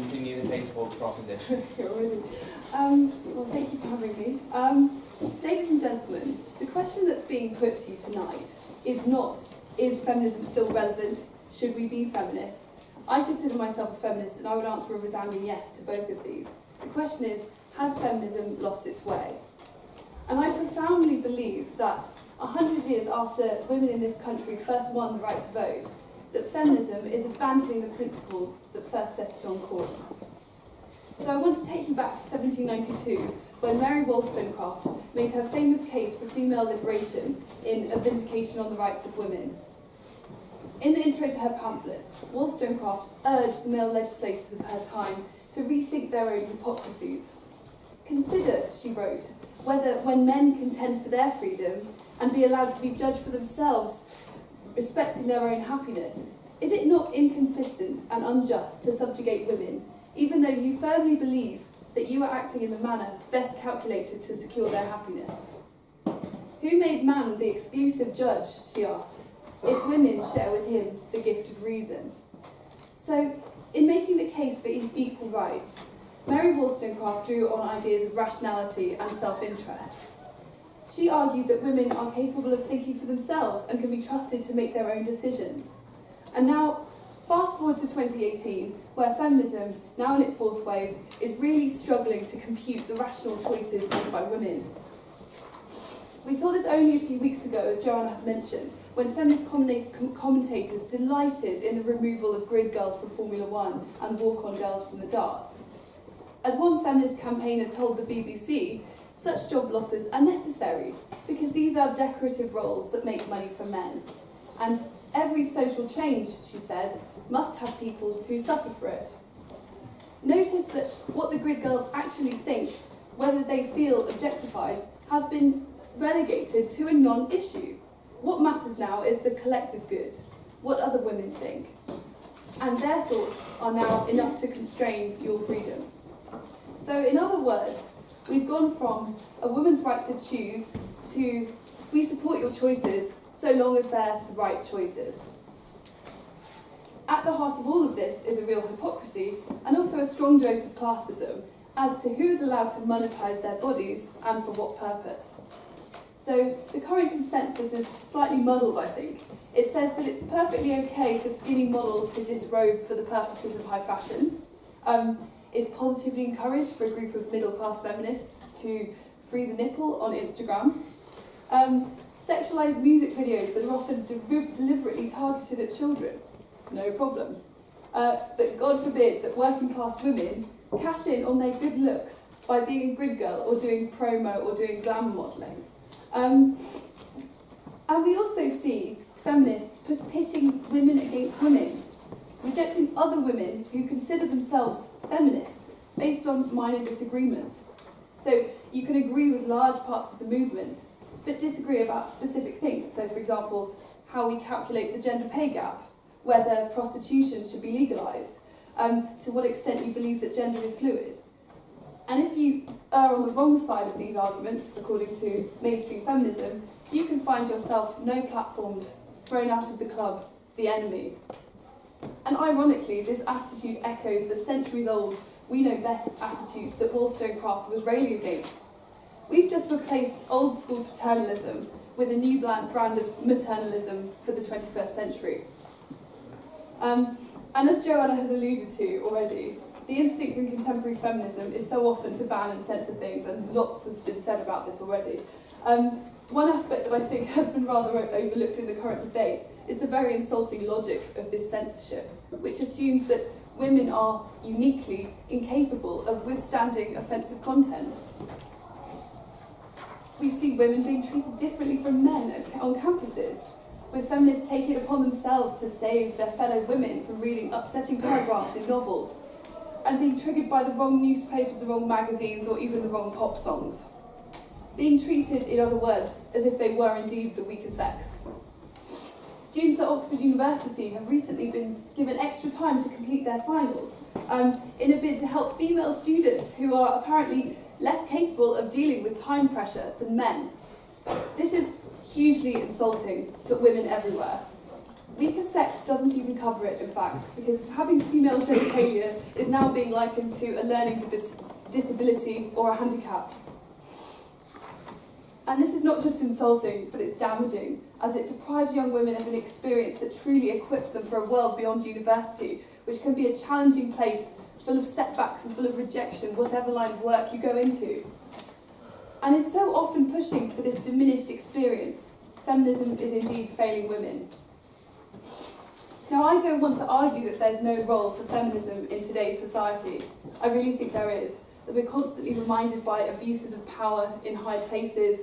continue the case for the proposition. Well, thank you for having me. Ladies and gentlemen, the question that's being put to you tonight is not, is feminism still relevant? Should we be feminists? I consider myself a feminist and I would answer a resounding yes to both of these. The question is, has feminism lost its way? And I profoundly believe that 100 years after women in this country first won the right to vote, that feminism is abandoning the principles that first set it on course. So I want to take you back to 1792, when Mary Wollstonecraft made her famous case for female liberation in A Vindication on the Rights of Women. In the intro to her pamphlet, Wollstonecraft urged the male legislators of her time to rethink their own hypocrisies. Consider, she wrote, whether when men contend for their freedom and be allowed to be judged for themselves, respecting their own happiness, is it not inconsistent and unjust to subjugate women, even though you firmly believe that you are acting in the manner best calculated to secure their happiness? Who made man the exclusive judge, she asked, if women share with him the gift of reason? So, in making the case for equal rights, Mary Wollstonecraft drew on ideas of rationality and self-interest. She argued that women are capable of thinking for themselves and can be trusted to make their own decisions. And now, fast forward to 2018, where feminism, now in its fourth wave, is really struggling to compute the rational choices made by women. We saw this only a few weeks ago, as Joanna has mentioned, when feminist commentators delighted in the removal of grid girls from Formula One and walk-on girls from the darts. As one feminist campaigner told the BBC, such job losses are necessary because these are decorative roles that make money for men. And every social change, she said, must have people who suffer for it. Notice that what the grid girls actually think, whether they feel objectified, has been relegated to a non-issue. What matters now is the collective good, what other women think. And their thoughts are now enough to constrain your freedom. So in other words, we've gone from a woman's right to choose to we support your choices so long as they're the right choices. At the heart of all of this is a real hypocrisy and also a strong dose of classism as to who is allowed to monetize their bodies and for what purpose. So the current consensus is slightly muddled, I think. It says that it's perfectly okay for skinny models to disrobe for the purposes of high fashion. It's positively encouraged for a group of middle-class feminists to free the nipple on Instagram. Sexualised music videos that are often deliberately targeted at children. No problem. But God forbid that working-class women cash in on their good looks by being a grid girl or doing promo or doing glamour modelling. And we also see feminists pitting women against women, rejecting other women who consider themselves feminist based on minor disagreement. So you can agree with large parts of the movement, but disagree about specific things. So, for example, how we calculate the gender pay gap, whether prostitution should be legalised, to what extent you believe that gender is fluid. And if you err on the wrong side of these arguments, according to mainstream feminism, you can find yourself no platformed, thrown out of the club, the enemy. And ironically, this attitude echoes the centuries-old we know best attitude that Wollstonecraft was railing against. We've just replaced old-school paternalism with a new brand of maternalism for the 21st century. And as Joanna has alluded to already, the instinct in contemporary feminism is so often to ban and censor things, and lots has been said about this already. One aspect that I think has been rather overlooked in the current debate is the very insulting logic of this censorship, which assumes that women are uniquely incapable of withstanding offensive content. We see women being treated differently from men on campuses, with feminists taking it upon themselves to save their fellow women from reading upsetting paragraphs in novels, and being triggered by the wrong newspapers, the wrong magazines, or even the wrong pop songs. Being treated, in other words, as if they were indeed the weaker sex. Students at Oxford University have recently been given extra time to complete their finals, in a bid to help female students who are apparently less capable of dealing with time pressure than men. This is hugely insulting to women everywhere. Weaker sex doesn't even cover it, in fact, because having female genitalia is now being likened to a learning disability or a handicap. And this is not just insulting, but it's damaging, as it deprives young women of an experience that truly equips them for a world beyond university, which can be a challenging place, full of setbacks and full of rejection, whatever line of work you go into. And it's so often pushing for this diminished experience. Feminism is indeed failing women. Now, I don't want to argue that there's no role for feminism in today's society. I really think there is. That we're constantly reminded by abuses of power in high places,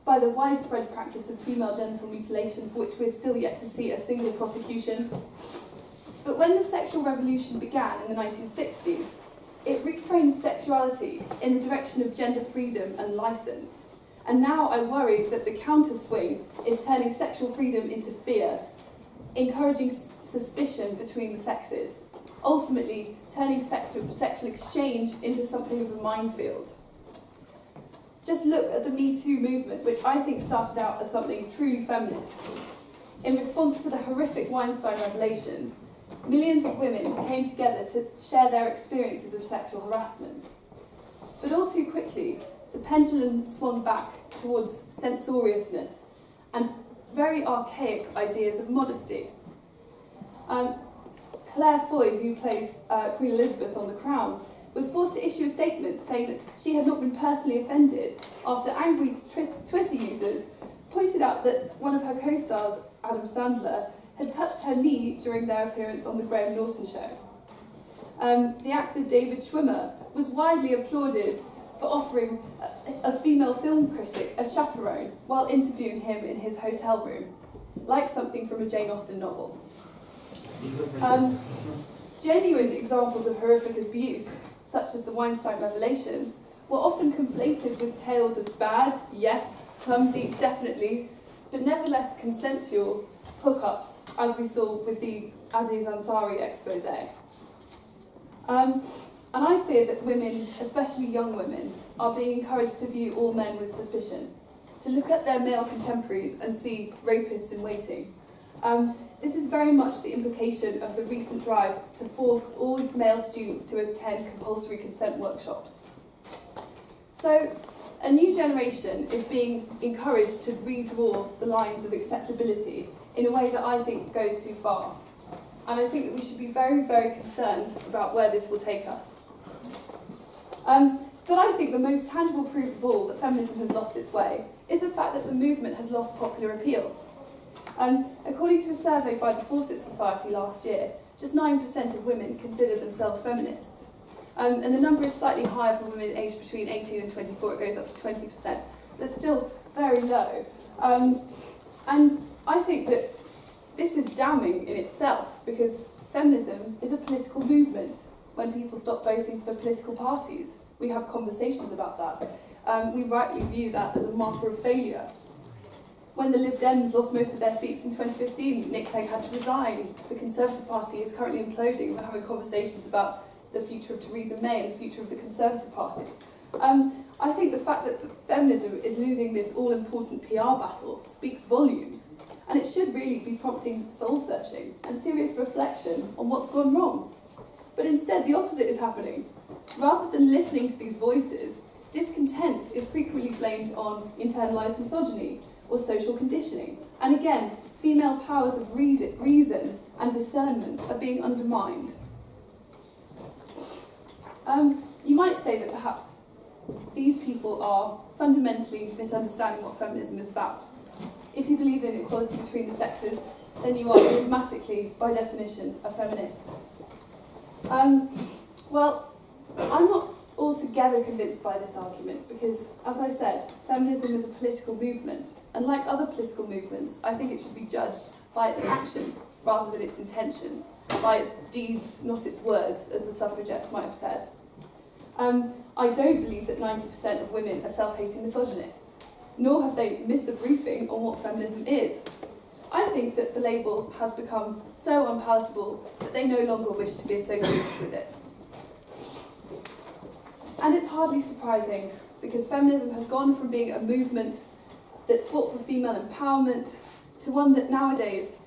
by the widespread practice of female genital mutilation, for which we're still yet to see a single prosecution. But when the sexual revolution began in the 1960s, it reframed sexuality in the direction of gender freedom and licence. And now I worry that the counter-swing is turning sexual freedom into fear, encouraging suspicion between the sexes, ultimately turning sexual exchange into something of a minefield. Just look at the Me Too movement, which I think started out as something truly feminist. In response to the horrific Weinstein revelations, millions of women came together to share their experiences of sexual harassment. But all too quickly, the pendulum swung back towards censoriousness and very archaic ideas of modesty. Claire Foy, who plays Queen Elizabeth on The Crown, was forced to issue a statement saying that she had not been personally offended after angry Twitter users pointed out that one of her co-stars, Adam Sandler, had touched her knee during their appearance on The Graham Norton Show. The actor David Schwimmer was widely applauded for offering a female film critic a chaperone while interviewing him in his hotel room, like something from a Jane Austen novel. Genuine examples of horrific abuse, such as the Weinstein revelations, were often conflated with tales of bad, yes, clumsy, definitely, but nevertheless consensual hookups, as we saw with the Aziz Ansari expose. And I fear that women, especially young women, are being encouraged to view all men with suspicion, to look at their male contemporaries and see rapists in waiting. This is very much the implication of the recent drive to force all male students to attend compulsory consent workshops. So, a new generation is being encouraged to redraw the lines of acceptability in a way that I think goes too far. And I think that we should be very, very concerned about where this will take us. But I think the most tangible proof of all that feminism has lost its way is the fact that the movement has lost popular appeal. According to a survey by the Fawcett Society last year, just 9% of women consider themselves feminists. And the number is slightly higher for women aged between 18 and 24, it goes up to 20%. That's still very low. And I think that this is damning in itself, because feminism is a political movement. When people stop voting for political parties, we have conversations about that. We rightly view that as a marker of failure. When the Lib Dems lost most of their seats in 2015, Nick Clegg had to resign. The Conservative Party is currently imploding. We're having conversations about the future of Theresa May and the future of the Conservative Party. I think the fact that feminism is losing this all-important PR battle speaks volumes, and it should really be prompting soul-searching and serious reflection on what's gone wrong. But instead, the opposite is happening. Rather than listening to these voices, discontent is frequently blamed on internalised misogyny or social conditioning. And again, female powers of reason and discernment are being undermined. You might say that perhaps these people are fundamentally misunderstanding what feminism is about. If you believe in equality between the sexes, then you are automatically, by definition, a feminist. Well, I'm not altogether convinced by this argument because, as I said, feminism is a political movement, and like other political movements, I think it should be judged by its actions rather than its intentions, by its deeds, not its words, as the suffragettes might have said. I don't believe that 90% of women are self-hating misogynists, nor have they missed the briefing on what feminism is. I think that the label has become so unpalatable that they no longer wish to be associated with it. And it's hardly surprising, because feminism has gone from being a movement that fought for female empowerment to one that nowadays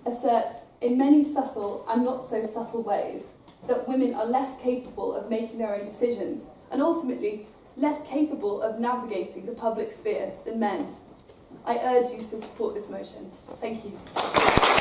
asserts in many subtle and not so subtle ways that women are less capable of making their own decisions and ultimately less capable of navigating the public sphere than men. I urge you to support this motion. Thank you.